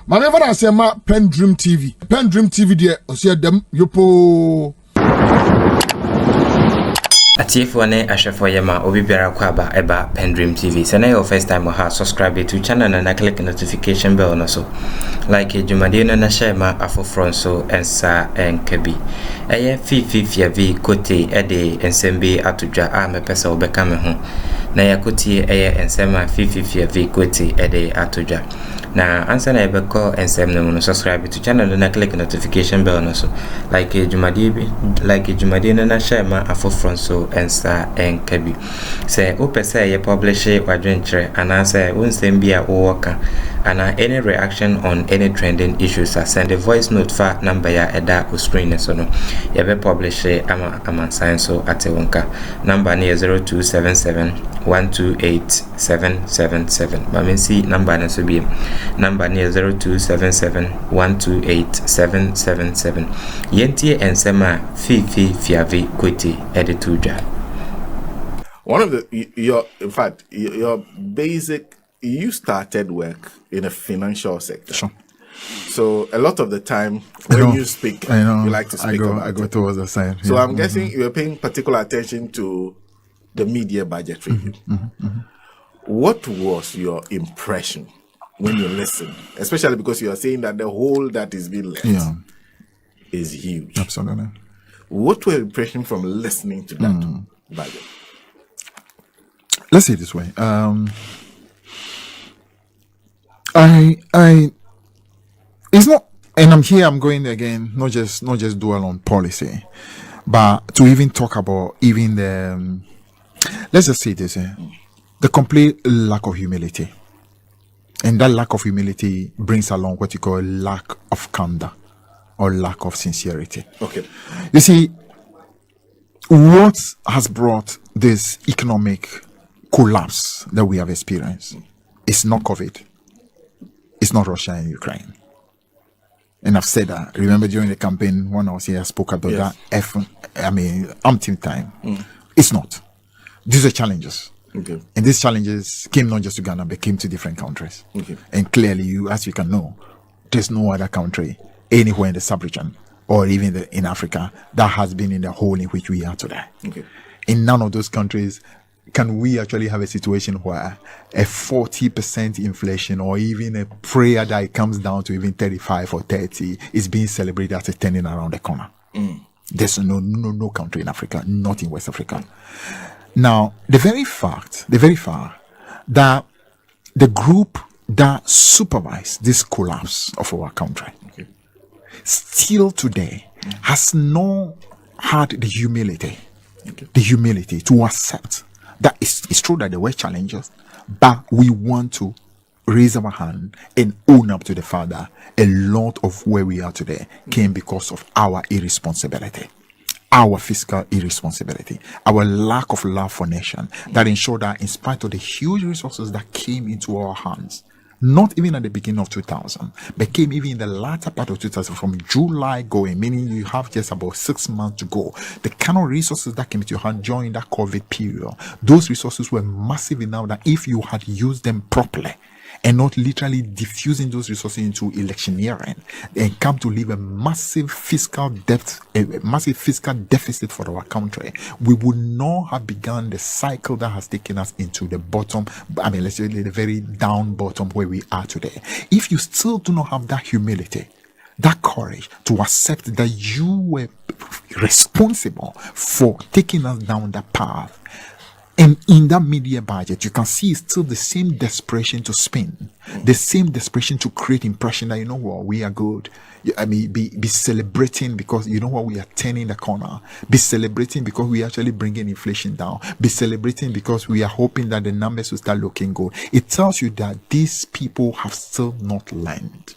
Maneva na sema PENDREAM TV. PENDREAM TV de osia dem yopo. Atiefo ne ahwefo yema obi biara kwa ba eba PENDREAM TV. Say na your first time ha subscribe to channel and click notification bell no so. Like Jumade no na share ma afofron so ensa enkabi. Eye Fiifi Kwetey ede ensembe atodwa a mepesa obeka me ho. Na yakotie eye ensema Fiifi Kwetey ede atodwa. Na answer na ebeko ensem no subscribe to channel and click notification bell no so. Like Jumade no na share ma afofron so ensa enkabi. Say opese ye publish wadwentre anase unsem bia woka ana any reaction on any trending issues, send a voice note for number ya eda o screen so no ye be publish ama sign so ate wonka number near 0277128777 but see number na so be number near 0277128777 yentie ensema Fiifi Kwetey edituja. One of your basic, you started work in a financial sector. Sure. So a lot of the time when you speak, you like to speak. I go towards the side. So I'm guessing you are paying particular attention to the media budget review. What was your impression when you listened? Especially because you are saying that the hole that is being left is huge. Absolutely. What were your impression from listening to that budget? Let's say it this way. It's not, and I'm going again, not just dwell on policy, but to even talk about even the, let's just say this, the complete lack of humility. And that lack of humility brings along what you call lack of candor or lack of sincerity. Okay. You see, what has brought this economic collapse that we have experienced is not COVID. It's not Russia and Ukraine. And I've said that. Remember during the campaign when I was here, I spoke about that umpteen time. It's not. These are challenges. Okay. And these challenges came not just to Ghana, but came to different countries. Okay. And clearly, as you can know, there's no other country anywhere in the sub-region or even in Africa that has been in the hole in which we are today. Okay. In none of those countries can we actually have a situation where a 40% inflation or even a prayer that it comes down to even 35 or 30 is being celebrated as a turning around the corner. There's no country in Africa, not in West Africa. Now, the very fact that the group that supervised this collapse of our country still today has not had the humility to accept that it's true that there were challenges, but we want to raise our hand and own up to the fact that a lot of where we are today came because of our irresponsibility, our fiscal irresponsibility, our lack of love for nation that ensured that in spite of the huge resources that came into our hands, not even at the beginning of 2000, but came even in the latter part of 2000, from July going, meaning you have just about 6 months to go. The kind of resources that came into your hand during that COVID period, those resources were massive enough that if you had used them properly and not literally diffusing those resources into electioneering and come to leave a massive fiscal debt, a massive fiscal deficit for our country, we would not have begun the cycle that has taken us into the bottom, let's say the very down bottom where we are today. If you still do not have that humility, that courage to accept that you were responsible for taking us down that path, and in that media budget, you can see it's still the same desperation to spin, the same desperation to create impression that, you know what, we are good. Be celebrating because, you know what, we are turning the corner. Be celebrating because we are actually bringing inflation down. Be celebrating because we are hoping that the numbers will start looking good. It tells you that these people have still not learned.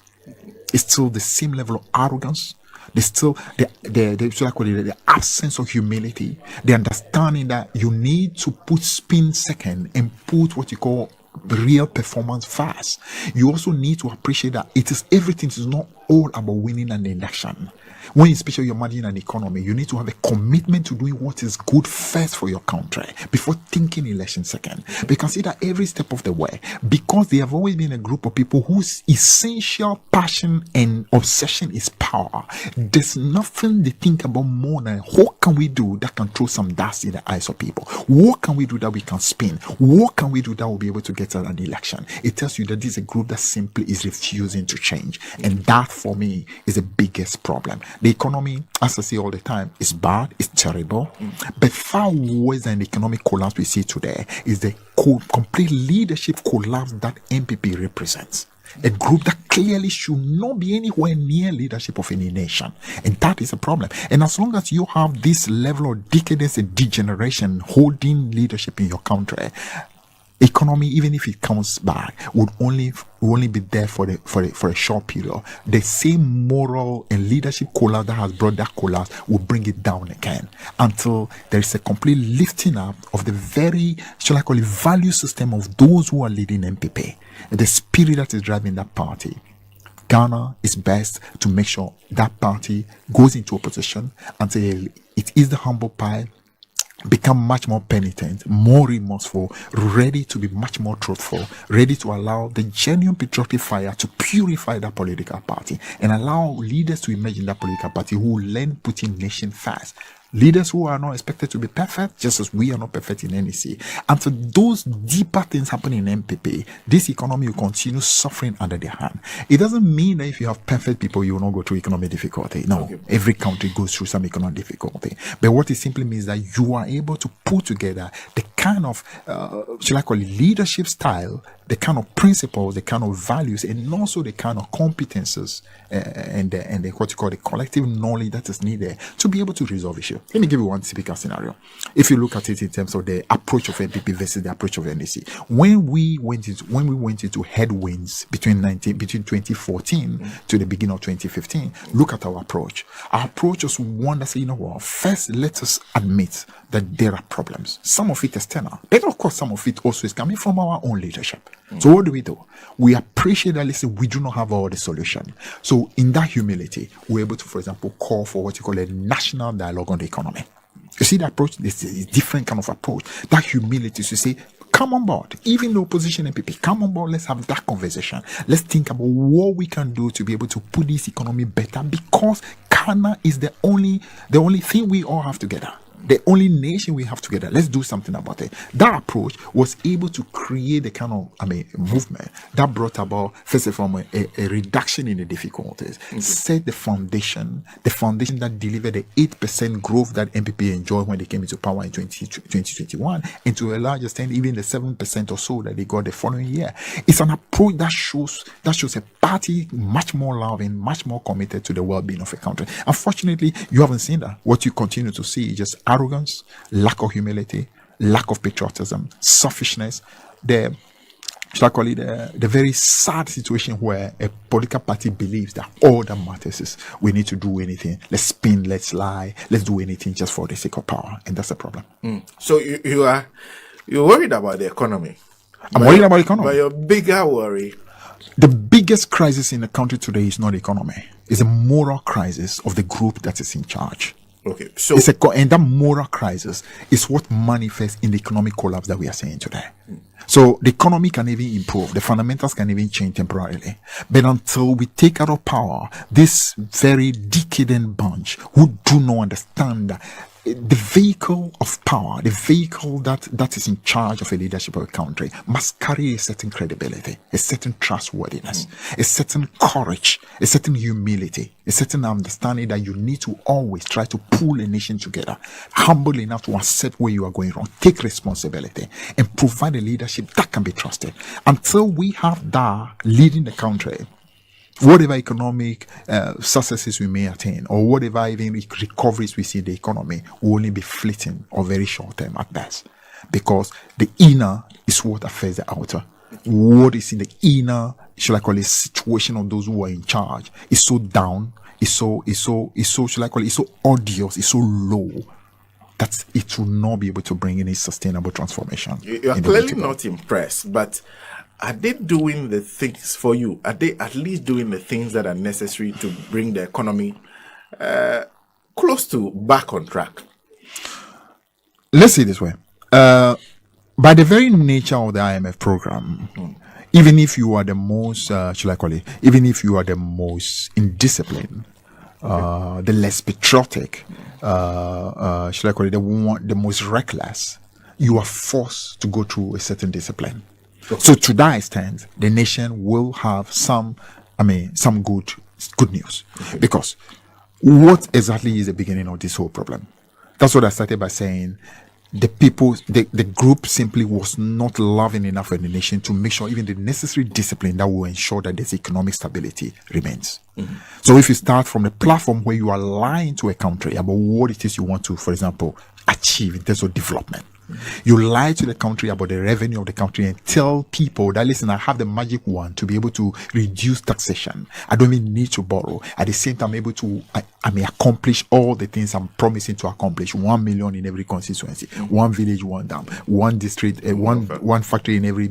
It's still the same level of arrogance. There's still the absence of humility, the understanding that you need to put spin second and put what you call real performance first. You also need to appreciate that everything is not all about winning an election. When especially you're managing an economy, you need to have a commitment to doing what is good first for your country before thinking election second. They consider every step of the way, because they have always been a group of people whose essential passion and obsession is power. There's nothing they think about more than what can we do that can throw some dust in the eyes of people? What can we do that we can spin? What can we do that will be able to get at an election? It tells you that this is a group that simply is refusing to change. And that for me is the biggest problem. The economy, as I say all the time, is bad, it's terrible. But far worse than the economic collapse we see today is the complete leadership collapse that NPP represents. A group that clearly should not be anywhere near leadership of any nation. And that is a problem. And as long as you have this level of decadence and degeneration holding leadership in your country, economy, even if it comes back, would only be there for a short period. The same moral and leadership collapse that has brought that collapse will bring it down again until there is a complete lifting up of the very, shall I call it, value system of those who are leading NPP, the spirit that is driving that party. Ghana is best to make sure that party goes into opposition until it is the humble pie, become much more penitent, more remorseful, ready to be much more truthful, ready to allow the genuine patriotic fire to purify that political party and allow leaders to emerge in that political party who learn putting nation first. Leaders who are not expected to be perfect, just as we are not perfect in NEC. And so those deeper things happen in NPP, this economy will continue suffering under their hand. It doesn't mean that if you have perfect people, you will not go through economic difficulty. No, okay. Every country goes through some economic difficulty. But what it simply means that you are able to put together the kind of, shall I call it, leadership style, the kind of principles, the kind of values, and also the kind of competences and the what you call the collective knowledge that is needed to be able to resolve issues. Let me give you one typical scenario. If you look at it in terms of the approach of NPP versus the approach of NEC, when we went into headwinds between 2014 to the beginning of 2015, look at our approach. Our approach was one that said, you know what? First, let us admit that there are problems. Some of it external, but of course, some of it also is coming from our own leadership. So what do? We appreciate that, listen, we do not have all the solution. So in that humility, we're able to, for example, call for what you call a national dialogue on the economy. You see the approach? This is a different kind of approach. That humility to say, come on board. Even the opposition NPP, come on board. Let's have that conversation. Let's think about what we can do to be able to put this economy better, because Ghana is the only thing we all have together. The only nation we have together. Let's do something about it. That approach was able to create the kind of movement that brought about, first of all, a reduction in the difficulties, set the foundation that delivered the 8% growth that NPP enjoyed when they came into power in 2021, and to a large extent, even the 7% or so that they got the following year. It's an approach that shows a party much more loving, much more committed to the well-being of a country. Unfortunately, you haven't seen that. What you continue to see is just arrogance, lack of humility, lack of patriotism, selfishness, the very sad situation where a political party believes that all that matters is we need to do anything. Let's spin, let's lie, let's do anything just for the sake of power. And that's the problem. So you're worried about the economy. I'm worried about the economy. But your bigger worry, the biggest crisis in the country today is not the economy. It's a moral crisis of the group that is in charge. Okay, so and that moral crisis is what manifests in the economic collapse that we are seeing today. So the economy can even improve, the fundamentals can even change temporarily. But until we take out of power this very decadent bunch who do not understand the vehicle of power, the vehicle that is in charge of a leadership of a country, must carry a certain credibility, a certain trustworthiness, a certain courage, a certain humility, a certain understanding that you need to always try to pull a nation together, humble enough to accept where you are going wrong, take responsibility, and provide a leadership that can be trusted. Until we have that leading the country, whatever economic successes we may attain, or whatever even recoveries we see in the economy, will only be fleeting or very short term at best, because the inner is what affects the outer. What is in the inner, shall I call it, situation of those who are in charge is so down, is so shall I call it, it's so odious, it's so low, that it will not be able to bring any sustainable transformation. You are clearly not impressed, but are they doing the things for you? Are they at least doing the things that are necessary to bring the economy close to back on track? Let's say it this way. By the very nature of the IMF program, even if you are the most, even if you are the most indisciplined, the less patriotic, the most reckless, you are forced to go through a certain discipline. So to that extent, the nation will have some good news. Because what exactly is the beginning of this whole problem? That's what I started by saying. The group simply was not loving enough for the nation to make sure even the necessary discipline that will ensure that there's economic stability remains. So if you start from the platform where you are lying to a country about what it is you want to, for example, achieve in terms of development, you lie to the country about the revenue of the country and tell people that, listen, I have the magic wand to be able to reduce taxation. I don't even need to borrow. At the same time, I'm able to accomplish all the things I'm promising to accomplish. 1 million in every constituency, one village, one dam, one district, one factory in every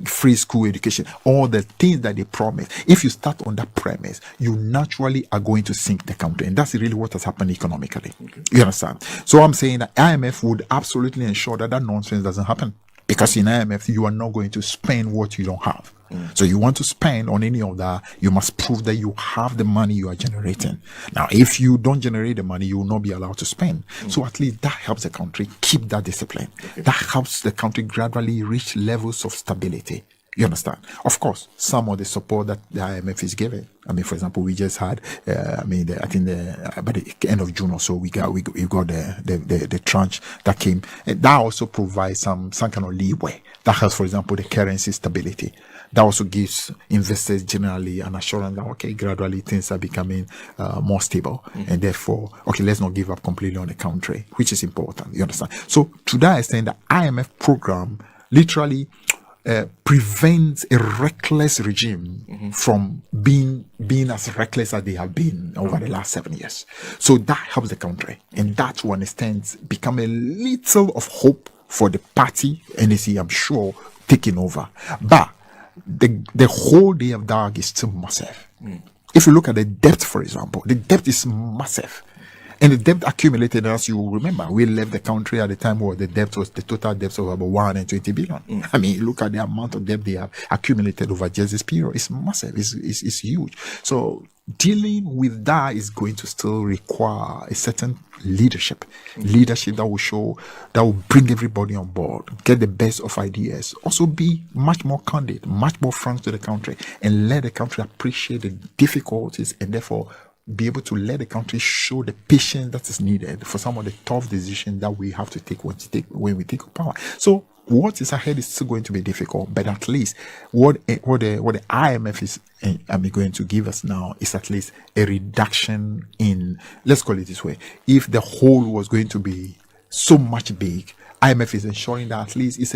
free school education. All the things that they promise. If you start on that premise, you naturally are going to sink the country, and that's really what has happened economically. You understand? So I'm saying that IMF would absolutely ensure that nonsense doesn't happen, because in IMF you are not going to spend what you don't have. So you want to spend on any of that, you must prove that you have the money you are generating. Now, if you don't generate the money, you will not be allowed to spend. So at least that helps the country keep that discipline. That helps the country gradually reach levels of stability. You understand? Of course, some of the support that the IMF is giving. For example, we just had, I think by the end of June or so, we got the tranche that came. And that also provides some kind of leeway. That helps, for example, the currency stability. That also gives investors generally an assurance that, okay, gradually things are becoming more stable. And therefore, okay, let's not give up completely on the country, which is important. You understand? So to that extent, the IMF program literally prevents a reckless regime from being as reckless as they have been over the last 7 years. So that helps the country, and that, to an extent, become a little of hope for the party NEC, I'm sure, taking over. But the whole day of dark is still massive. If you look at the debt, for example, the debt is massive. And the debt accumulated, as you remember, we left the country at the time where the total debt of about 120 billion. Look at the amount of debt they have accumulated over just this period. It's massive. It's huge. So dealing with that is going to still require a certain leadership that will bring everybody on board, get the best of ideas, also be much more candid, much more frank to the country, and let the country appreciate the difficulties, and therefore be able to let the country show the patience that is needed for some of the tough decisions that we have to take when we take power. So what is ahead is still going to be difficult, but at least what the IMF is going to give us now is at least a reduction in, let's call it this way, if the hole was going to be so much big, IMF is ensuring that at least it's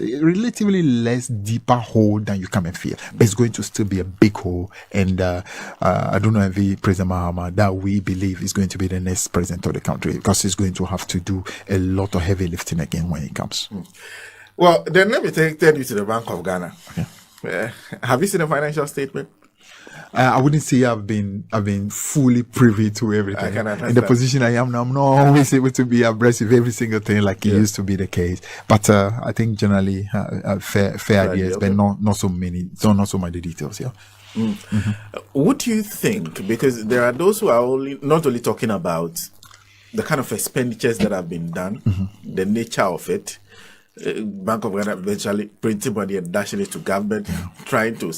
a relatively less deeper hole than you come and feel, but it's going to still be a big hole. And I don't know if President Mahama, that we believe is going to be the next president of the country, because he's going to have to do a lot of heavy lifting again when it comes. Well, then let me take you to the Bank of Ghana. Okay. Have you seen the financial statement? I wouldn't say I've been fully privy to everything. I can understand. In the position I am now, I'm not always able to be abreast of every single thing like it used to be the case. But I think generally fair ideas, but not so many, not so many details. Yeah. What do you think? Because there are those who are not only talking about the kind of expenditures that have been done, the nature of it. Bank of Ghana eventually printing money and dashing it to government, trying to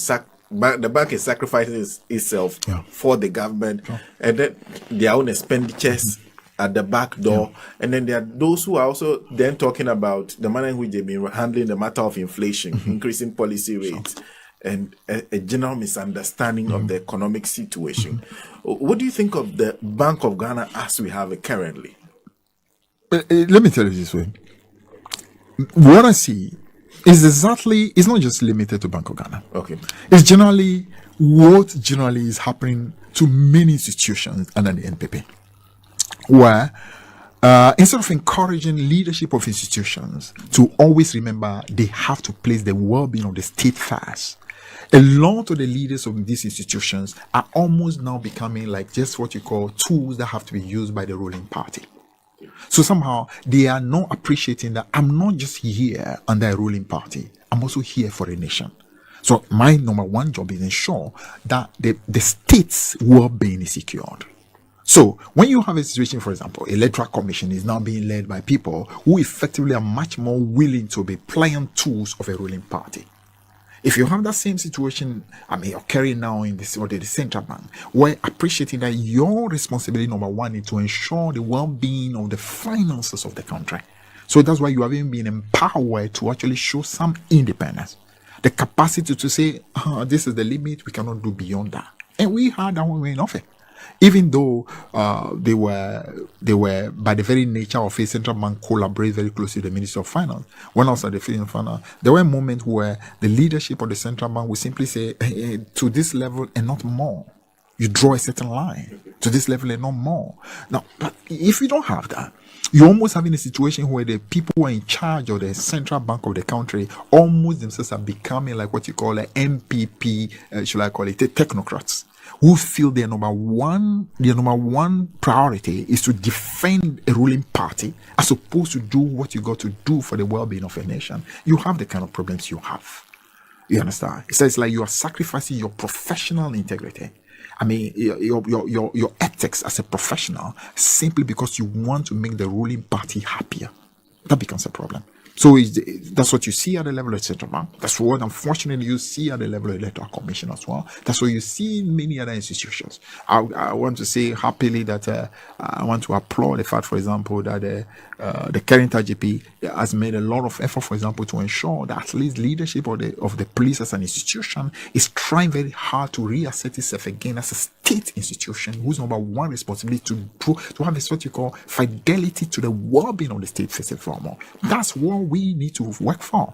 the bank is sacrificing itself for the government, and then their own expenditures at the back door. And then there are those who are also then talking about the manner in which they've been handling the matter of inflation, increasing policy rates, and a general misunderstanding of the economic situation. What do you think of the Bank of Ghana as we have it currently? Let me tell you this way. What I see is it's not just limited to Bank of Ghana. Okay. It's generally what is happening to many institutions under the NPP, where Instead of encouraging leadership of institutions to always remember they have to place the well-being of the state first, a lot of the leaders of these institutions are almost now becoming like just what you call tools that have to be used by the ruling party. So somehow they are not appreciating that I'm not just here under a ruling party, I'm also here for a nation. So my number one job is ensure that the state's well-being is secured. So when you have a situation, for example, electoral commission is now being led by people who effectively are much more willing to be pliant tools of a ruling party. If you have that same situation, occurring now in the central bank, we're appreciating that your responsibility number one is to ensure the well-being of the finances of the country. So that's why you have even been empowered to actually show some independence, the capacity to say, this is the limit, we cannot do beyond that. And we had that when we were in office. Even though they were by the very nature of a central bank collaborate very closely with the Ministry of Finance. When I was at the Ministry of Finance, there were moments where the leadership of the central bank would simply say, to this level and not more. You draw a certain line to this level and not more. Now, but if you don't have that, you're almost having a situation where the people who are in charge of the central bank of the country almost themselves are becoming like what you call an NPP, should I call it, technocrats, who feel their number one priority is to defend a ruling party as opposed to do what you got to do for the well-being of a nation. You have the kind of problems you have. You understand? It's like you are sacrificing your professional integrity. Your ethics as a professional simply because you want to make the ruling party happier. That becomes a problem. So that's what you see at the level of the central bank. That's what, unfortunately, you see at the level of the electoral commission as well. That's what you see in many other institutions. I want to say happily that I want to applaud the fact, for example, that the current IGP has made a lot of effort, for example, to ensure that at least leadership of the police as an institution is trying very hard to reassert itself again as a state institution whose number one responsibility to have what you call fidelity to the well-being of the state first and foremost. That's what we need to work for.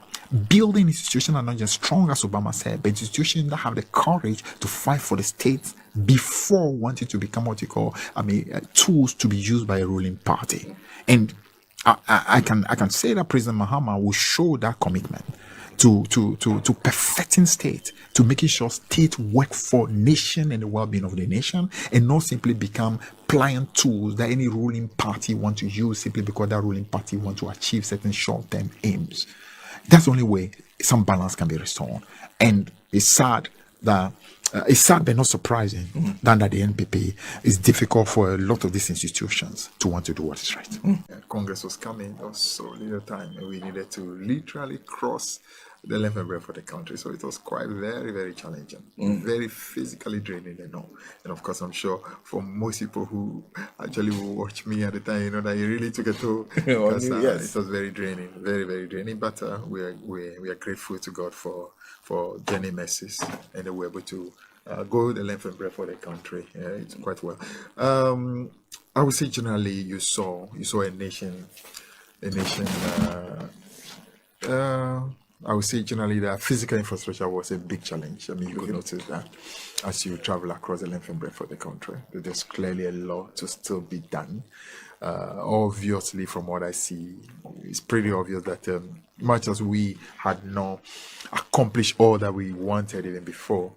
Building institutions are not just strong, as Obama said, but institutions that have the courage to fight for the state before wanting to become what you call, tools to be used by a ruling party. And I can say that President Mahama will show that commitment to perfecting state, to making sure state work for nation and the well-being of the nation, and not simply become pliant tools that any ruling party want to use simply because that ruling party want to achieve certain short-term aims. That's the only way some balance can be restored. And it's sad but not surprising that the NPP is difficult for a lot of these institutions to want to do what is right. Congress was coming, there was so little time, and we needed to literally cross the length and breadth of the country. So it was quite very, very challenging, very physically draining, And of course, I'm sure for most people who actually will watch me at the time, that you really took a toll. Because, yes. It was very draining, very, very draining. But we are grateful to God for journey mercies, and they were able to go the length and breadth of the country. It's quite well. I would say generally you saw a nation. I would say generally that physical infrastructure was a big challenge. You could notice that as you travel across the length and breadth of the country. There's clearly a lot to still be done. Obviously, from what I see, it's pretty obvious that much as we had not accomplished all that we wanted even before,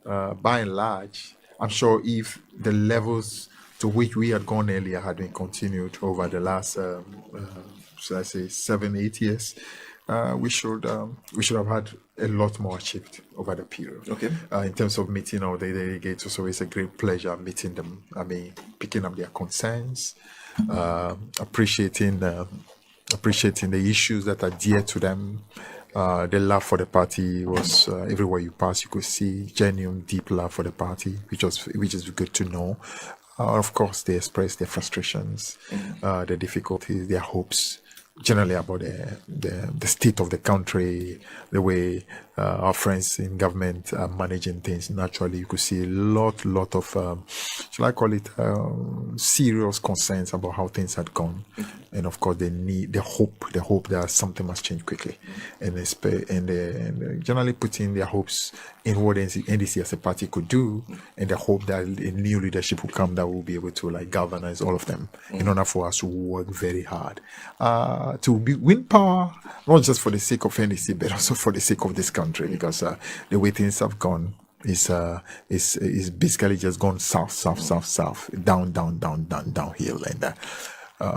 by and large, I'm sure if the levels to which we had gone earlier had been continued over the last, should I say, 7-8 years, we should have had a lot more achieved over the period. Okay. In terms of meeting all the delegates, so it's a great pleasure meeting them. Picking up their concerns, appreciating the issues that are dear to them. The love for the party was everywhere you pass. You could see genuine, deep love for the party, which is good to know. Of course, they express their frustrations, their difficulties, their hopes, generally about the state of the country, the way our friends in government are managing things. Naturally, you could see a lot of, shall I call it, serious concerns about how things had gone. And of course, they need the hope that something must change quickly. And they generally putting their hopes in what NDC as a party could do, and the hope that a new leadership will come that will be able to like galvanize all of them in order for us to work very hard to win power, not just for the sake of NDC, but also for the sake of this country, because the way things have gone is basically just gone south, downhill, and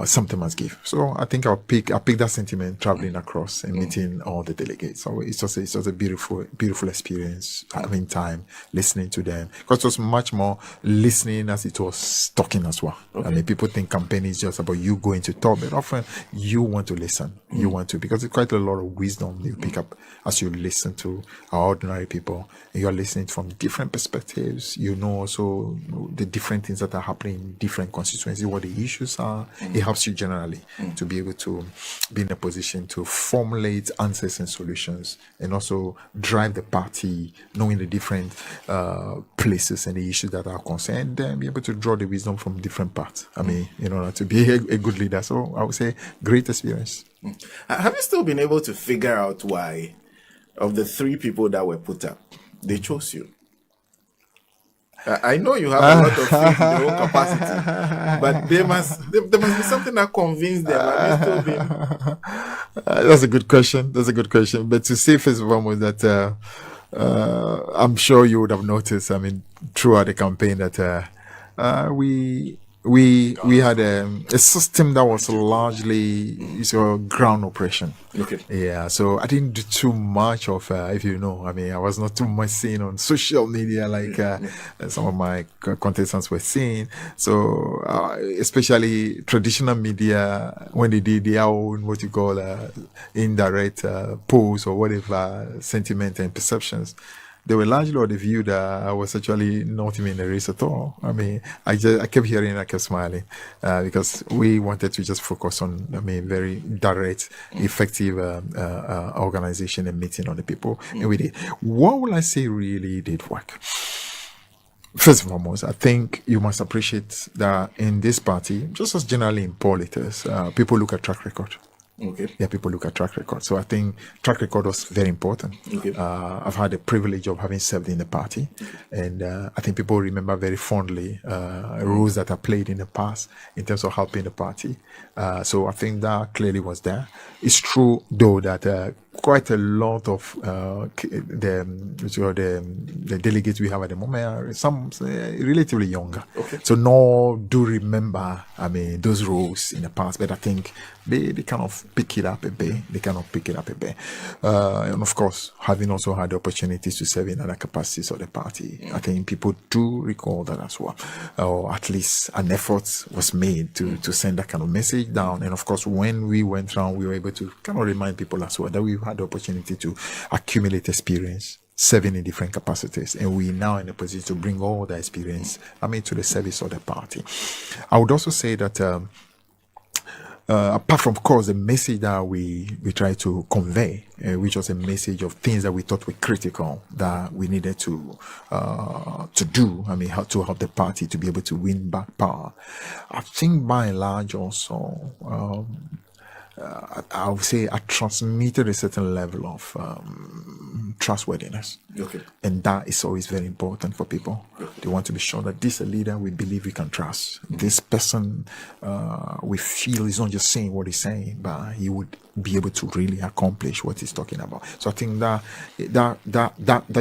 something must give. So I think I'll pick that sentiment, traveling across and meeting all the delegates. So it's just a beautiful experience, having time, listening to them. Because it was much more listening as it was talking as well. Okay. I mean, people think campaigning is just about you going to talk, but often you want to listen. You want to, because it's quite a lot of wisdom you pick up as you listen to our ordinary people. And you're listening from different perspectives. You know also the different things that are happening in different constituencies, what the issues are. It helps you generally to be able to be in a position to formulate answers and solutions, and also drive the party, knowing the different places and the issues that are concerned, and be able to draw the wisdom from different parts. I mean, in order to be a good leader. So I would say great experience. Have you still been able to figure out why, of the 3 people that were put up, they chose you? I know you have a lot of faith in your own capacity, but there must be something that convinced them. Have you still been? That's a good question. But to say first of all that I'm sure you would have noticed, I mean, throughout the campaign that we had a system that was largely a ground operation. Okay. Yeah, so I didn't do too much of, if you know, I mean, I was not too much seen on social media like some of my contestants were seen. So especially traditional media, when they did their own, what you call indirect polls or whatever, sentiment and perceptions, they were largely of the view that I was actually not even in the race at all. I mean, I kept hearing, I kept smiling, because we wanted to just focus on, I mean, very direct, effective organization and meeting on the people. And we did. What will I say really did work? First and foremost, I think you must appreciate that in this party, just as generally in politics, people look at track record. Okay. Yeah, people look at track record. So I think track record was very important. Okay. I've had the privilege of having served in the party, and I think people remember very fondly roles that I played in the past in terms of helping the party. So I think that clearly was there. It's true, though, that quite a lot of the delegates we have at the moment are some relatively younger. Okay. So no do remember, I mean, those roles in the past, but I think they kind of pick it up a bit. And of course, having also had the opportunities to serve in other capacities of the party, I think people do recall that as well. Or at least an effort was made to send that kind of message down. And of course, when we went around, we were able to kind of remind people as well that we had the opportunity to accumulate experience serving in different capacities, and we now in a position to bring all that experience, I mean, to the service of the party. I would also say that apart from, of course, the message that we try to convey, which was a message of things that we thought were critical that we needed to do, I mean, how to help the party to be able to win back power. I think by and large also, I would say I transmitted a certain level of trustworthiness. Okay. And that is always very important for people. They want to be sure that this is a leader we believe we can trust. This person we feel is not just saying what he's saying, but he would be able to really accomplish what he's talking about. So I think that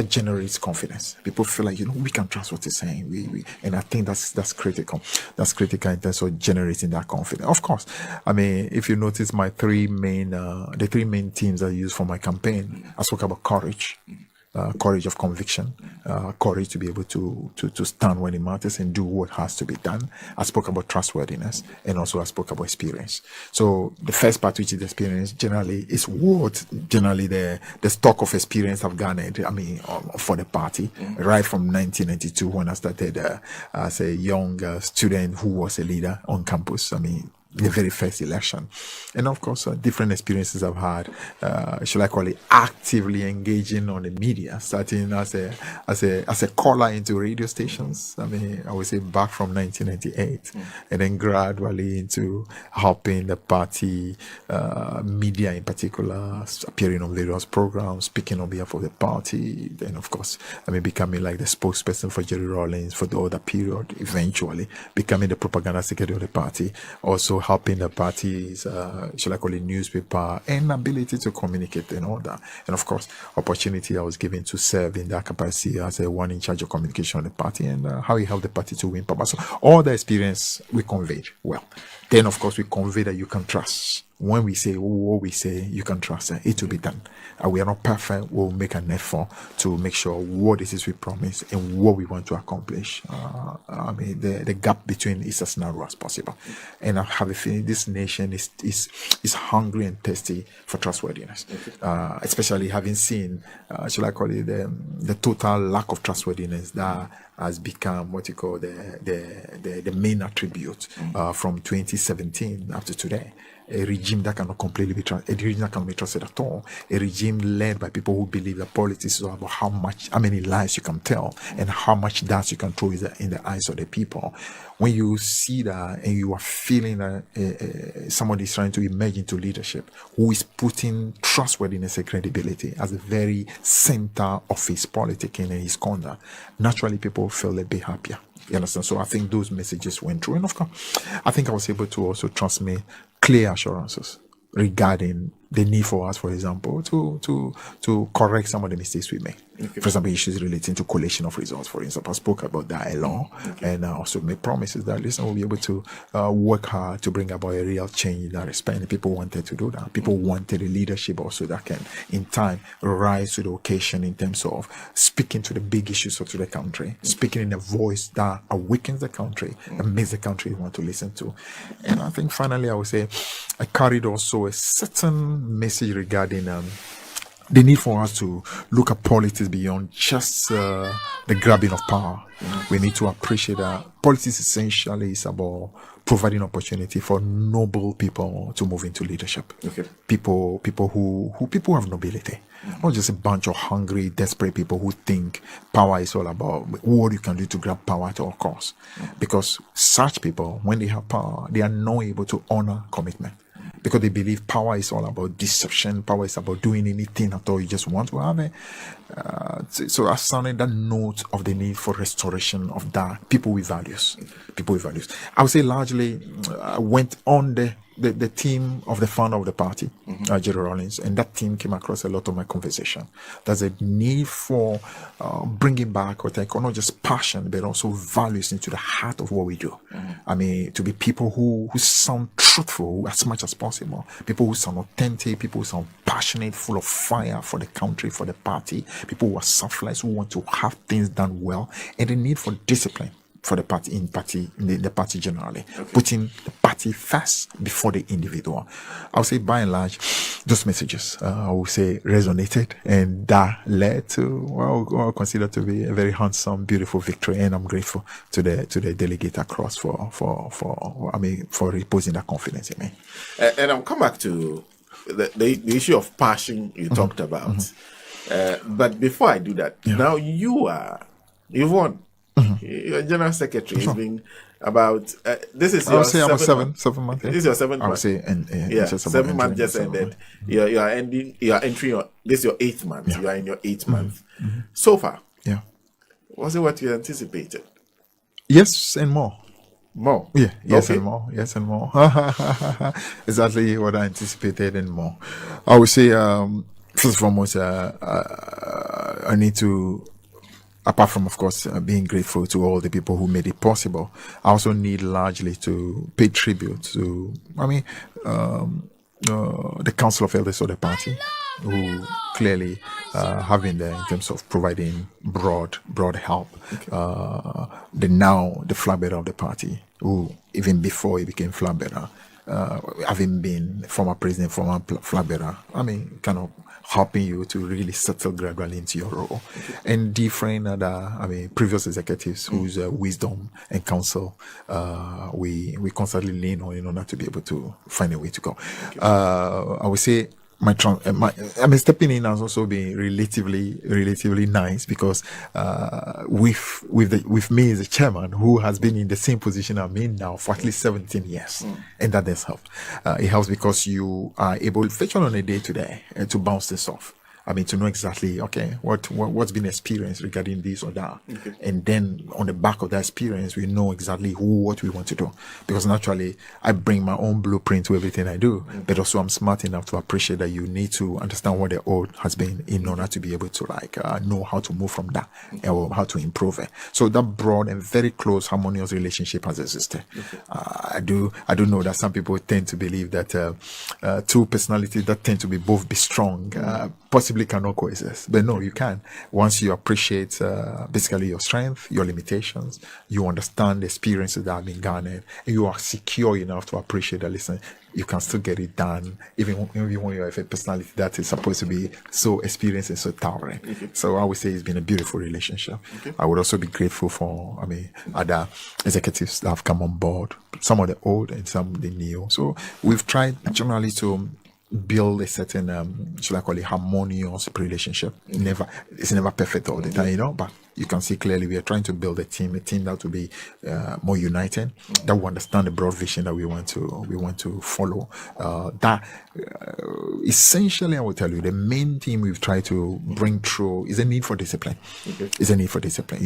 generates confidence. People feel like, we can trust what he's saying. And I think that's critical. That's critical in terms of generating that confidence. Of course, I mean, if you notice my the three main themes I used for my campaign, I spoke about courage. Courage of conviction, courage to be able to stand when it matters and do what has to be done. I spoke about trustworthiness, and also I spoke about experience. So the first part, which is experience, generally is what generally the stock of experience I've garnered, I mean, for the party, right from 1992 when I started as a young student who was a leader on campus. I mean, the very first election. And of course, different experiences I've had, should I call it, actively engaging on the media, starting as a caller into radio stations. I mean, I would say back from 1998, and then gradually into helping the party, media in particular, appearing on various programs, speaking on behalf of the party. Then, of course, I mean, becoming like the spokesperson for Jerry Rawlings for the other period, eventually becoming the propaganda secretary of the party, also helping the party's, should I call it, newspaper and ability to communicate and all that. And of course, opportunity I was given to serve in that capacity as a one in charge of communication of the party, and how it helped the party to win power. So all the experience we conveyed well. Then, of course, we convey that you can trust. When we say what we say, you can trust it. It will be done. We are not perfect. We'll make an effort to make sure what it is we promise and what we want to accomplish. I mean, the gap between is as narrow as possible. And I have a feeling this nation is hungry and thirsty for trustworthiness. Especially having seen, should I call it, the total lack of trustworthiness that has become what you call the main attribute from 2017 up to today. A regime that cannot completely be trusted, a regime that cannot be trusted at all, a regime led by people who believe that politics is all about how many lies you can tell and how much dust you can throw in the eyes of the people. When you see that and you are feeling that somebody is trying to emerge into leadership, who is putting trustworthiness and credibility as the very center of his politicking and his conduct, naturally people feel a bit happier. You understand? So I think those messages went through. And of course, I think I was able to also transmit clear assurances regarding the need for us, for example, to correct some of the mistakes we made. Okay. For example, issues relating to collation of results, for instance. I spoke about that a lot, and also made promises that, listen, we'll be able to work hard to bring about a real change in that respect. And people wanted to do that. People wanted a leadership also that can, in time, rise to the occasion in terms of speaking to the big issues of the country, speaking in a voice that awakens the country and makes the country want to listen to. And I think finally, I would say, I carried also a certain message regarding the need for us to look at politics beyond just the grabbing of power. We need to appreciate that politics essentially is about providing opportunity for noble people to move into leadership. People who have nobility. Not just a bunch of hungry, desperate people who think power is all about what you can do to grab power at all costs. Because such people, when they have power, they are not able to honor commitment. Because they believe power is all about deception, power is about doing anything at all you just want to have it. So I sounded that note of the need for restoration of that people with values. I would say largely went on the team of the founder of the party, Jerry Rawlings, and that team came across a lot of my conversation. There's a need for bringing back what I call not just passion, but also values into the heart of what we do. I mean, to be people who sound truthful as much as possible, people who sound authentic, people who sound passionate, full of fire for the country, for the party, people who are selfless, who want to have things done well, and the need for discipline for the party, in the party generally, putting the party first before the individual. I would say by and large, those messages, I would say, resonated, and that led to what I consider to be a very handsome, beautiful victory. And I'm grateful to the delegate across for reposing that confidence in me. And I'll come back to the issue of passion you talked about. But before I do that, now you've won. Your general secretary has been about this is your seven months. This is your 7th month. I would say, and 7 months just ended. You are entering this is your 8th month. You are in your 8th month. So far, was it what you anticipated? Yes, and more. More? Yeah, yes, and more. Yes, and more. Exactly what I anticipated and more. I would say, first and foremost, I need to, apart from, of course, being grateful to all the people who made it possible, I also need largely to pay tribute to, the Council of Elders of the party, who clearly have been there in terms of providing broad help. The flag bearer of the party, who even before he became flag bearer, having been former president, former flag bearer, I mean, kind of helping you to really settle gradually into your role, and different other, I mean, previous executives whose wisdom and counsel we constantly lean on in order to be able to find a way to go. I would say stepping in has also been relatively nice, because with me as a chairman who has been in the same position I'm in now for at least 17 years, and that does help. It helps because you are able, virtually on a day to day, to bounce this off. I mean, to know exactly, okay, what's been experienced regarding this or that. Okay. And then on the back of that experience, we know exactly what we want to do. Because naturally, I bring my own blueprint to everything I do. Mm-hmm. But also I'm smart enough to appreciate that you need to understand what the old has been in order to be able to know how to move from that, or how to improve it. So that broad and very close, harmonious relationship has existed. Okay. I do know that some people tend to believe that two personalities that tend to be strong, possibly cannot coexist, but no, you can. Once you appreciate basically your strength, your limitations, you understand the experiences that have been garnered, and you are secure enough to appreciate that, listen, you can still get it done, even when you have a personality that is supposed to be so experienced and so towering. Okay. So I would say it's been a beautiful relationship. Okay. I would also be grateful for, other executives that have come on board, some of the old and some the new. So we've tried generally to build a certain should I call it harmonious relationship. It's never perfect all the time, but you can see clearly we are trying to build a team that will be more united, that will understand the broad vision that we want to follow. Essentially, I will tell you, the main theme we've tried to bring through is a need for discipline. Okay. It's a need for discipline.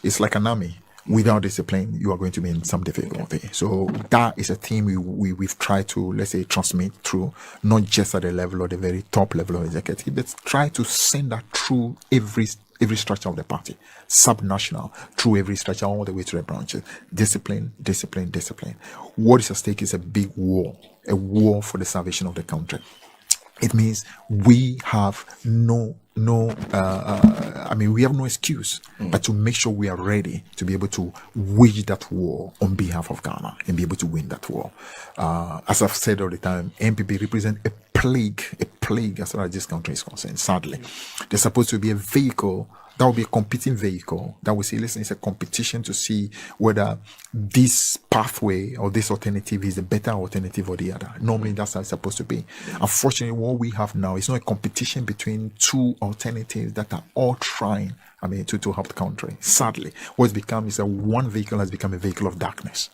It's like an army. Without discipline, you are going to be in some difficulty. Okay. So that is a theme we've tried to, let's say, transmit through, not just at the level of the very top level of executive, but try to send that through every structure of the party, subnational, through every structure, all the way to the branches. Discipline. What is at stake is a big war, a war for the salvation of the country. It means we have we have no excuse but to make sure we are ready to be able to wage that war on behalf of Ghana and be able to win that war. As I've said all the time, NPP represent a plague as far as this country is concerned, sadly. There's supposed to be a vehicle that will be a competing vehicle that will say, listen, it's a competition to see whether this pathway or this alternative is a better alternative or the other. Normally, that's how it's supposed to be. Unfortunately, what we have now is not a competition between two alternatives that are all trying, to help the country. Sadly, what's become is that one vehicle has become a vehicle of darkness.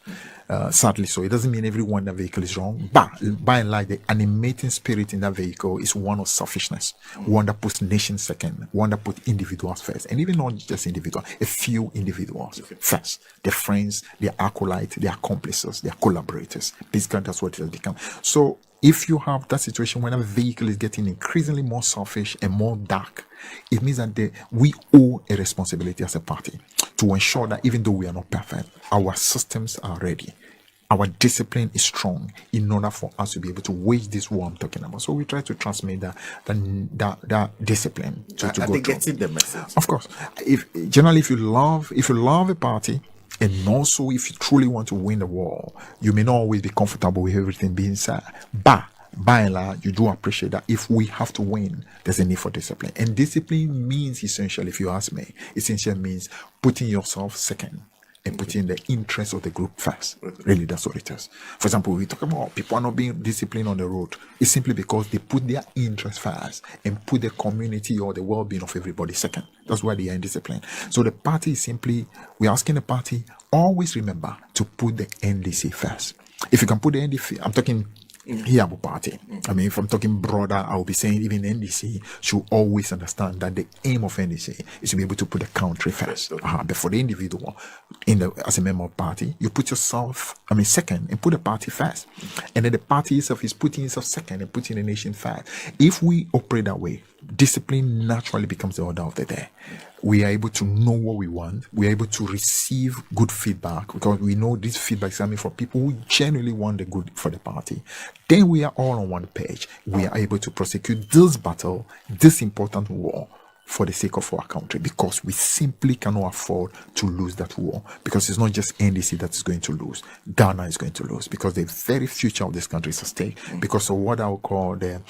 Sadly, so it doesn't mean everyone in that vehicle is wrong, but by and large, the animating spirit in that vehicle is one of selfishness, one that puts nations second, one that puts individuals first, and even not just individuals, a few individuals first. Their friends, their acolytes, their accomplices, their collaborators. Basically, that's what it has become. So if you have that situation when a vehicle is getting increasingly more selfish and more dark, it means that we owe a responsibility as a party to ensure that even though we are not perfect, our systems are ready. Our discipline is strong in order for us to be able to wage this war I'm talking about. So we try to transmit that discipline to go through. Getting the message. Of course, if you love a party, and also if you truly want to win the war, you may not always be comfortable with everything being said, but by and large, you do appreciate that if we have to win, there's a need for discipline. And discipline means, essentially, if you ask me, essentially means putting yourself second and putting the interest of the group first. Really, that's what it is. For example, we talk about people are not being disciplined on the road. It's simply because they put their interest first and put the community or the well-being of everybody second. That's why they are in discipline. So the party is simply, we're asking the party, always remember to put the NDC first. If you can put the NDC, I'm talking here about party. If I'm talking broader, I will be saying even NDC should always understand that the aim of NDC is to be able to put the country first. But for the individual, as a member of party, you put yourself, second and put the party first. And then the party itself is putting itself second and putting the nation first. If we operate that way, discipline naturally becomes the order of the day. We are able to know what we want. We are able to receive good feedback because we know this feedback is coming from people who genuinely want the good for the party. Then we are all on one page. We are able to prosecute this battle, this important war, for the sake of our country, because we simply cannot afford to lose that war, because it's not just NDC that is going to lose. Ghana is going to lose, because the very future of this country is at stake, because of what I would call the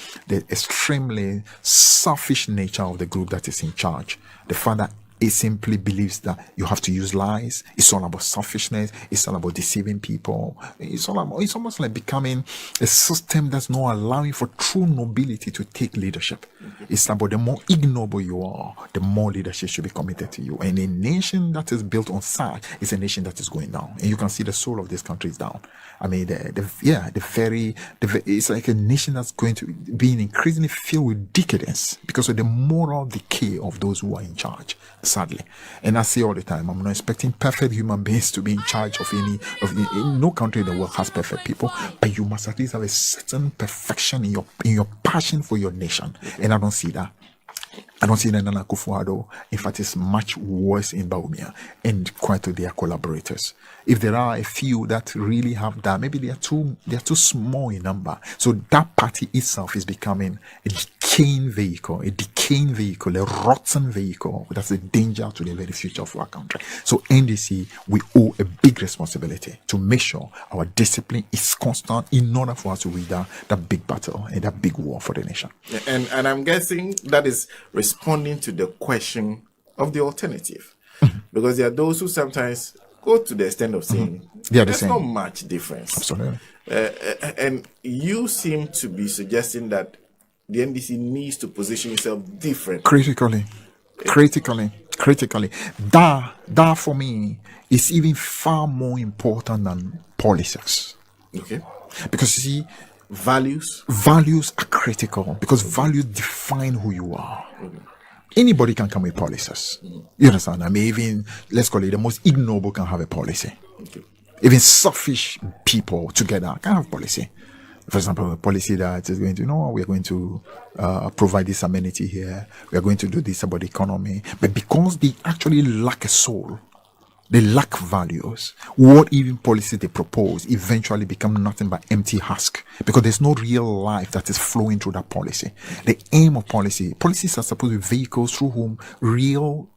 extremely selfish nature of the group that is in charge. The fact that it simply believes that you have to use lies. It's all about selfishness. It's all about deceiving people. It's almost like becoming a system that's not allowing for true nobility to take leadership. It's about the more ignoble you are, the more leadership should be committed to you. And a nation that is built on such is a nation that is going down. And you can see the soul of this country is down. I mean, it's like a nation that's going to be increasingly filled with decadence because of the moral decay of those who are in charge. Sadly, and I say all the time, I'm not expecting perfect human beings to be in charge of no country in the world has perfect people, but you must at least have a certain perfection in your passion for your nation, and I don't see that. I don't see that in Nana Akufo-Addo. In fact, it's much worse in Bawumia and quite their collaborators. If there are a few that really have that, maybe they are too small in number. So that party itself is becoming a decaying vehicle, a rotten vehicle. That's a danger to the very future of our country. So NDC, we owe a big responsibility to make sure our discipline is constant in order for us to win that big battle and that big war for the nation. And I'm guessing that is responding to the question of the alternative. Because there are those who sometimes go to the extent of saying there's not much difference. Absolutely. And you seem to be suggesting that the NDC needs to position itself differently. Critically. That for me is even far more important than politics. Okay. Because you see, values are critical, because values define who you are. Anybody can come with policies. You understand? I mean, even, let's call it, the most ignoble can have a policy. Even selfish people together can have policy. For example, a policy that is going to, we're going to provide this amenity here. We are going to do this about the economy. But because they actually lack a soul, they lack values, what even policies they propose eventually become nothing but empty husk, because there's no real life that is flowing through that policy. The aim of policies are supposed to be vehicles through whom real,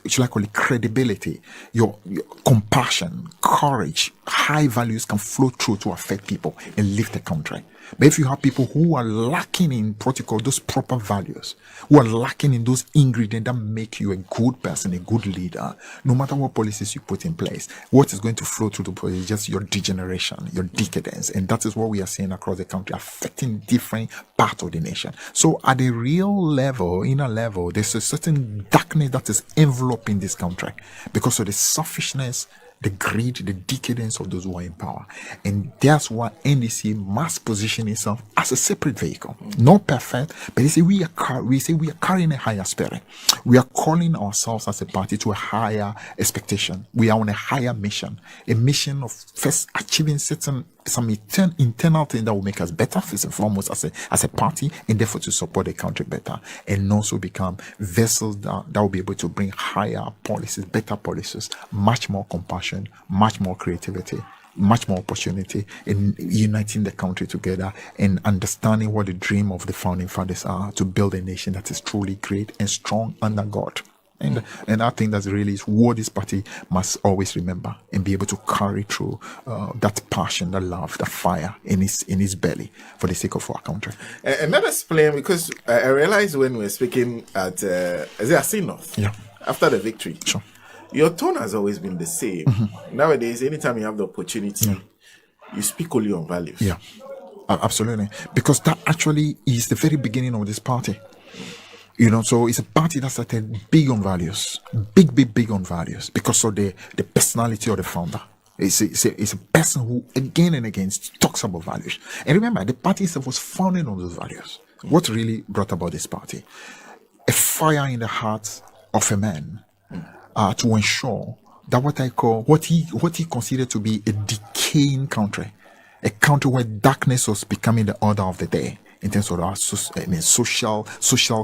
should I call it, credibility, your compassion, courage, high values can flow through to affect people and lift the country. But if you have people who are lacking in protocol, those proper values, who are lacking in those ingredients that make you a good person, a good leader, no matter what policies you put in place, what is going to flow through the policy is just your degeneration, your decadence. And that is what we are seeing across the country, affecting different parts of the nation. So at a real level, inner level, there's a certain darkness that is enveloping this country because of the selfishness, the greed, the decadence of those who are in power. And that's why NDC must position itself as a separate vehicle. Not perfect, but they say we are carrying a higher spirit. We are calling ourselves as a party to a higher expectation. We are on a higher mission. A mission of first achieving some internal thing that will make us better, first and foremost, as a party, and therefore to support the country better, and also become vessels that will be able to bring higher policies, better policies, much more compassion, much more creativity, much more opportunity in uniting the country together and understanding what the dream of the founding fathers are, to build a nation that is truly great and strong under God. And I think that's really what this party must always remember and be able to carry through that passion, that love, that fire in his belly for the sake of our country. And let us explain, because I realized when we were speaking at North, after the victory, sure, your tone has always been the same. Nowadays, anytime you have the opportunity, you speak only on values. Yeah, absolutely. Because that actually is the very beginning of this party. So it's a party that started big on values, big on values, because of the personality of the founder. It's a person who again and again talks about values. And remember, the party itself was founded on those values. What really brought about this party? A fire in the heart of a man to ensure that what he considered to be a decaying country, a country where darkness was becoming the order of the day, in terms of our social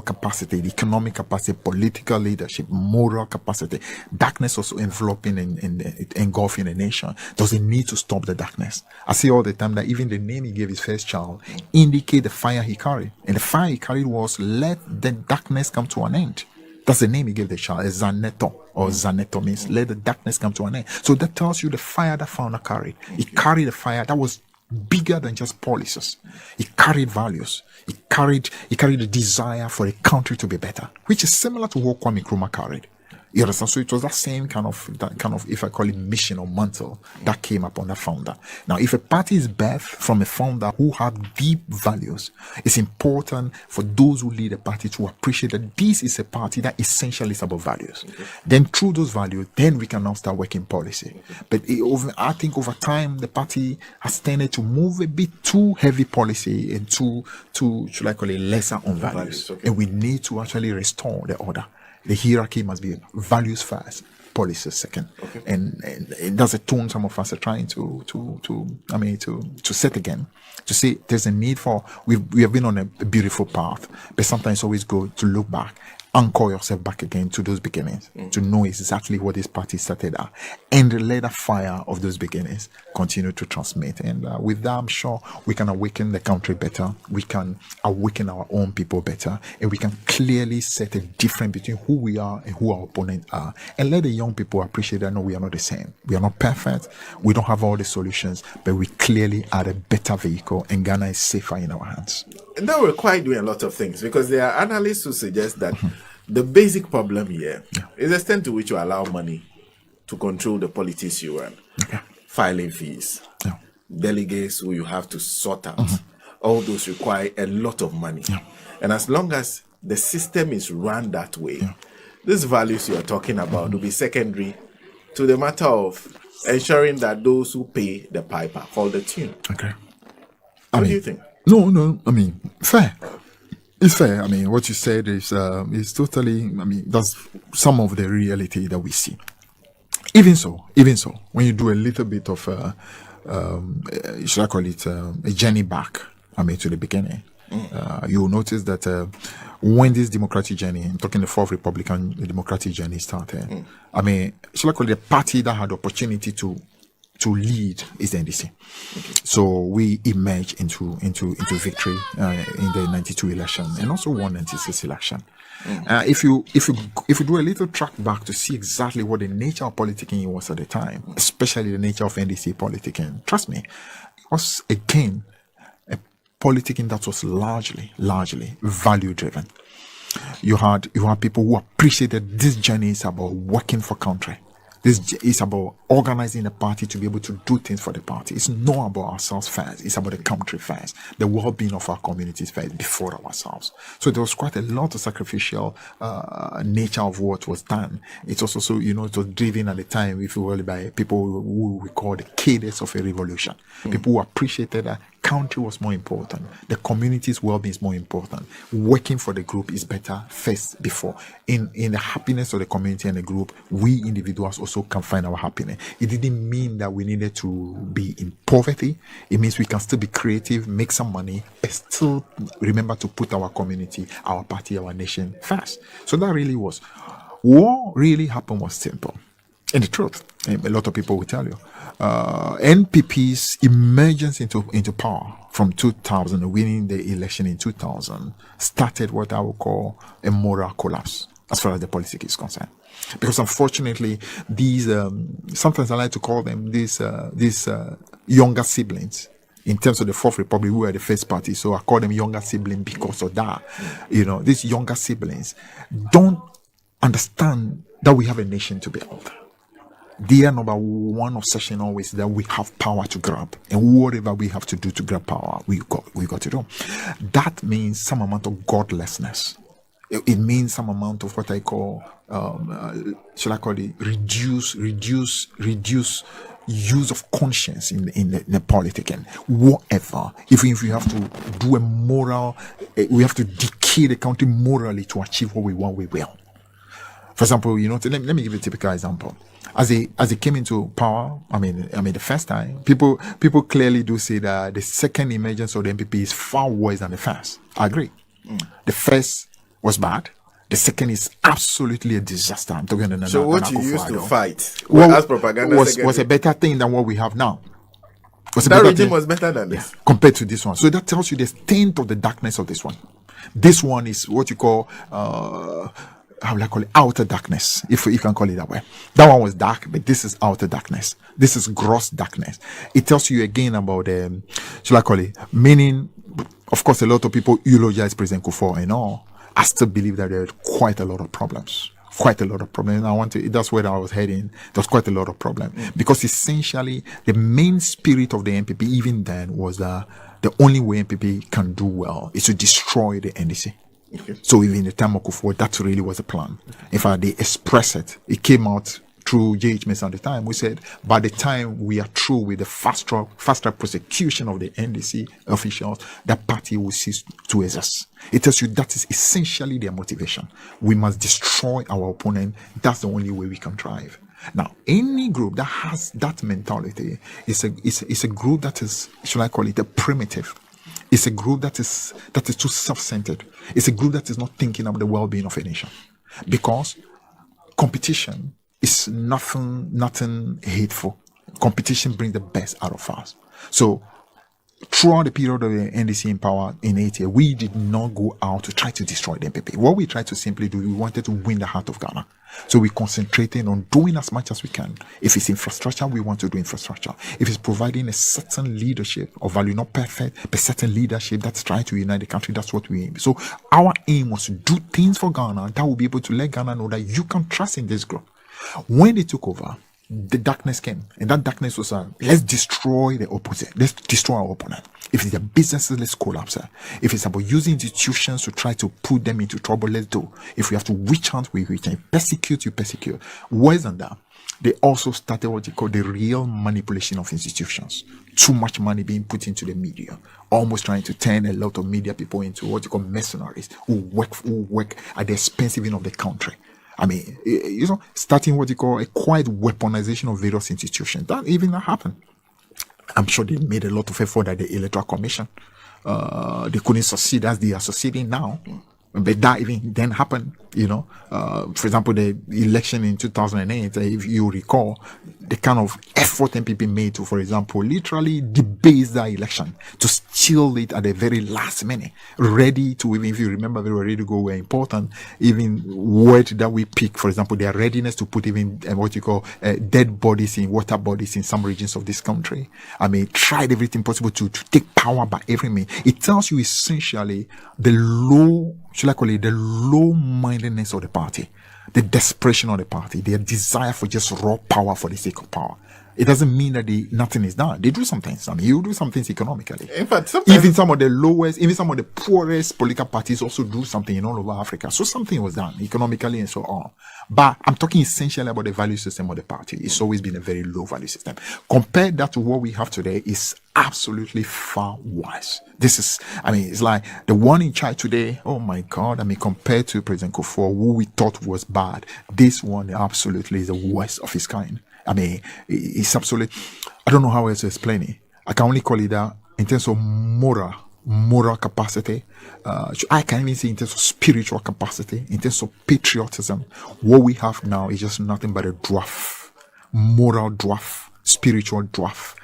capacity, the economic capacity, political leadership, moral capacity. Darkness also enveloping and engulfing a nation. Does it need to stop the darkness? I say all the time that even the name he gave his first child indicate the fire he carried. And the fire he carried was, let the darkness come to an end. That's the name he gave the child, Zaneto, or Zaneto means let the darkness come to an end. So that tells you the fire that founder carried. He carried a fire that was bigger than just policies. He carried values. He carried the desire for the country to be better, which is similar to what Kwame Nkrumah carried. You understand? So it was that same kind of, if I call it mission or mantle that came upon the founder. Now, if a party is birthed from a founder who had deep values, it's important for those who lead a party to appreciate that this is a party that essentially is about values. Okay. Then through those values, then we can now start working policy. But I think over time, the party has tended to move a bit too heavy policy and too should I call it, lesser on values. Okay. And we need to actually restore the order. The hierarchy must be values first, policies second. Okay. And that's a tone some of us are trying to set again. To say there's a need for, we have been on a beautiful path, but sometimes it's always good to look back, anchor yourself back again to those beginnings, to know exactly what this party started at, and let the fire of those beginnings continue to transmit. And with that, I'm sure we can awaken the country better, we can awaken our own people better, and we can clearly set a difference between who we are and who our opponents are, and let the young people appreciate that no, we are not the same. We are not perfect, we don't have all the solutions, but we clearly are a better vehicle, and Ghana is safer in our hands. That will require doing a lot of things, because there are analysts who suggest that the basic problem here is the extent to which you allow money to control the politics you run. Okay. Filing fees, delegates who you have to sort out, all those require a lot of money. And as long as the system is run that way, these values you are talking about will be secondary to the matter of ensuring that those who pay the piper hold the tune. Okay. What do you think? No, I mean, fair. It's fair. I mean, what you said is totally, I mean, that's some of the reality that we see. Even so, when you do a little bit of, should I call it, a journey back, to the beginning, you'll notice that when this democratic journey, I'm talking the fourth Republican democratic journey started, should I call it a party that had opportunity to lead is the NDC. Okay. So we emerged into victory in the 92 election and also won 96 election. If you do a little track back to see exactly what the nature of politicking was at the time, especially the nature of NDC politicking, trust me, it was again a politicking that was largely value driven. You had people who appreciated this journey is about working for country. This is about organizing a party to be able to do things for the party. It's not about ourselves first. It's about the country first, the well-being of our communities first before ourselves. So there was quite a lot of sacrificial nature of what was done. It was also, it was driven at the time, if you will, by people who we call the cadres of a revolution. People who appreciated that country was more important. The community's well-being is more important. Working for the group is better first before. In the happiness of the community and the group, we individuals also can find our happiness. It didn't mean that we needed to be in poverty. It means we can still be creative, make some money, and still remember to put our community, our party, our nation first. So that really was. What really happened was simple. And the truth, a lot of people will tell you, NPP's emergence into power from 2000, winning the election in 2000, started what I would call a moral collapse as far as the politics is concerned. Because unfortunately, these, sometimes I like to call them these younger siblings. In terms of the Fourth Republic, we were the first party, so I call them younger siblings because of that. These younger siblings don't understand that we have a nation to build. Their number one obsession always is that we have power to grab, and whatever we have to do to grab power, we got to do. That means some amount of godlessness. It means some amount of what I call, shall I call it, reduce use of conscience in the politicking. Whatever. If you have to do a moral, we have to decay the country morally to achieve what we want, we will. For example, let me give you a typical example. As they came into power, the first time, people clearly do say that the second emergence of the NPP is far worse than the first. I agree. The first was bad. The second is absolutely a disaster. I'm talking about. So what you used to fight as propaganda was a better thing than what we have now. That regime was better than this compared to this one. So that tells you the extent of the darkness of this one. This one is what you call how will I call it, outer darkness, if you can call it that way. That one was dark, but this is outer darkness. This is gross darkness. It tells you again about should I call it, meaning, of course, a lot of people eulogize President Kufuor and all. I still believe that there are quite a lot of problems. And that's where I was heading. There's quite a lot of problems. Because essentially, the main spirit of the NPP, even then, was the only way NPP can do well is to destroy the NDC. Okay. So even in the time of Kufuor, that really was a plan. In fact, they expressed it. It came out through JHMS at the time. We said, by the time we are through with the fast track prosecution of the NDC officials, that party will cease to exist. It tells you that is essentially their motivation. We must destroy our opponent. That's the only way we can thrive. Now, any group that has that mentality is a group that is, should I call it, a primitive. It's a group that is too self-centered. It's a group that is not thinking about the well-being of a nation. Because competition is nothing hateful. Competition brings the best out of us. So throughout the period of the NDC in power in 8 years, we did not go out to try to destroy the NPP. What we tried to simply do, we wanted to win the heart of Ghana. So we concentrated on doing as much as we can. If it's infrastructure, we want to do infrastructure. If it's providing a certain leadership of value, not perfect, but certain leadership that's trying to unite the country, that's what we aim. So our aim was to do things for Ghana that will be able to let Ghana know that you can trust in this group. When they took over, the darkness came, and that darkness was let's destroy the opposite, let's destroy our opponent. If it's their businesses, let's collapse it. If it's about using institutions to try to put them into trouble, let's do. If we have to witch hunt, we witch hunt. Persecute, you persecute. Worse than that, they also started what you call the real manipulation of institutions. Too much money being put into the media, almost trying to turn a lot of media people into what you call mercenaries who work at the expense even of the country. I mean, starting what you call a quiet weaponization of various institutions. That happened. I'm sure they made a lot of effort at the Electoral Commission. They couldn't succeed as they are succeeding now. But that even then happened, For example, the election in 2008, if you recall, the kind of effort NPP made to, for example, literally debase that election, to steal it at the very last minute, ready to, even if you remember, they were ready to go were important. Even word that we pick, for example, their readiness to put even what you call dead bodies in water bodies in some regions of this country. I mean, tried everything possible to take power by every means. It tells you essentially the low-mindedness of the party, the desperation of the party, their desire for just raw power for the sake of power. It doesn't mean that nothing is done. They do some things. I mean, you do some things economically. In fact, even some of the poorest political parties also do something in all over Africa. So something was done economically and so on. But I'm talking essentially about the value system of the party. It's always been a very low value system. Compared that to what we have today is absolutely far worse. It's like the one in charge today, oh my God, compared to President Kufuor, who we thought was bad, this one absolutely is the worst of his kind. It's absolutely, I don't know how else to explain it. I can only call it that in terms of moral capacity. I can even say in terms of spiritual capacity, in terms of patriotism. What we have now is just nothing but a dwarf, moral dwarf, spiritual dwarf.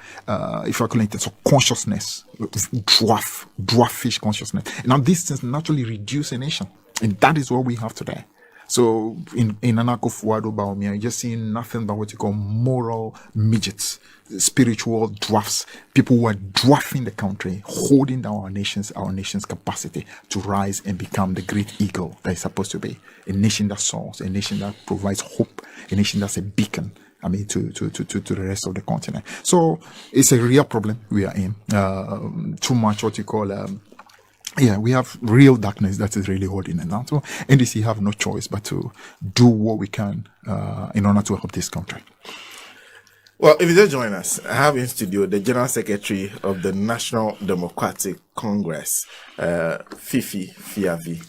If I call it in terms of consciousness, dwarfish consciousness. Now these things naturally reduce a nation, and that is what we have today. So in Anako Fuado Baumia, you're just seeing nothing but what you call moral midgets, spiritual dwarfs, people who are dwarfing the country, holding down our nation's capacity to rise and become the great eagle that it's supposed to be. A nation that soars, a nation that provides hope, a nation that's a beacon. To the rest of the continent. So it's a real problem we are in. Too much what you call we have real darkness that is really holding it down. So NDC have no choice but to do what we can in order to help this country. Well, if you just join us, I have in studio the General Secretary of the National Democratic Congress, Fiifi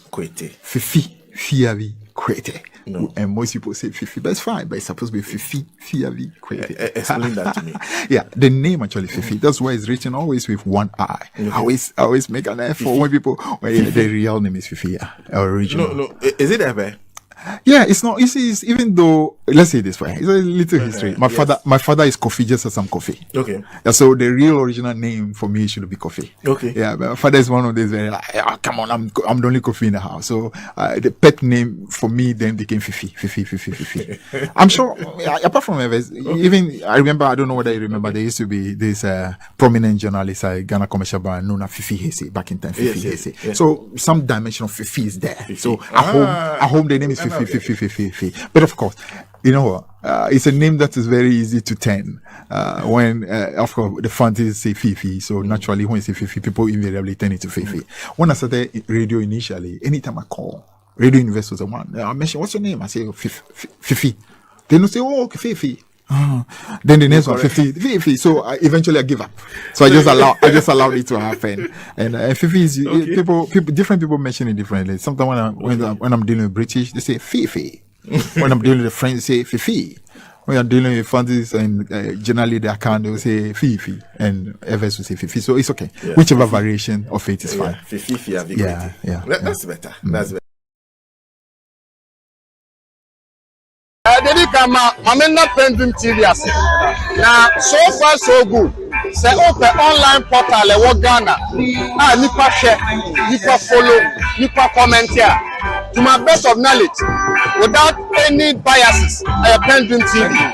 Kwetey. Fiifi Kwetey. No. And most people say Fiifi, but it's fine, but it's supposed to be Fiifi Kwetey. Explain that to me. Yeah, the name actually Fiifi. That's why it's written always with one I. Okay. I always make an effort when people, the real name is Fiifi, original. No. Is it ever? Yeah, it's not. You see, it's, even though, let's say this way, it's a little history. My father is Kofi, just as I'm Kofi. Okay. Yeah, so the real original name for me should be Kofi. Okay. Yeah, but my father is one of these very like, oh, come on, I'm the only Kofi in the house. So the pet name for me then became Fiifi. I'm sure, apart from Evers, even I remember, I don't know whether you remember, there used to be this prominent journalist at Ghana Commercial Bar known as Fiifi Hesse back in time. Fiifi Hesse. Yes. So some dimension of Fiifi is there. Fiifi. So at home the name is Fiifi. But of course, you know what? It's a name that is very easy to turn. When of course the fancies say Fiifi, so naturally when you say Fiifi, people invariably turn it to Fiifi. When I started radio initially, anytime I call Radio Universe was the one. I mention what's your name? I say Fiifi. They don't say, oh, okay, Fiifi. Then the next one, Fiifi. So eventually I give up. So I just allowed it to happen. And Fiifi is people, different people mention it differently. Sometimes when I'm dealing with British, they say Fiifi. When I'm dealing with French, they say Fiifi. When I'm dealing with fancies and generally they will say Fiifi, and Evers will say Fiifi. So it's okay. Yeah, whichever variation of it is fine. Fiifi, that's better. That's better. Dedi kama mamena Pendream TV ase. Na so far so good. Say open online portal e wo Ghana. Nipa share, nipa follow, nipa comment here. To my best of knowledge, without any biases, Pendream TV.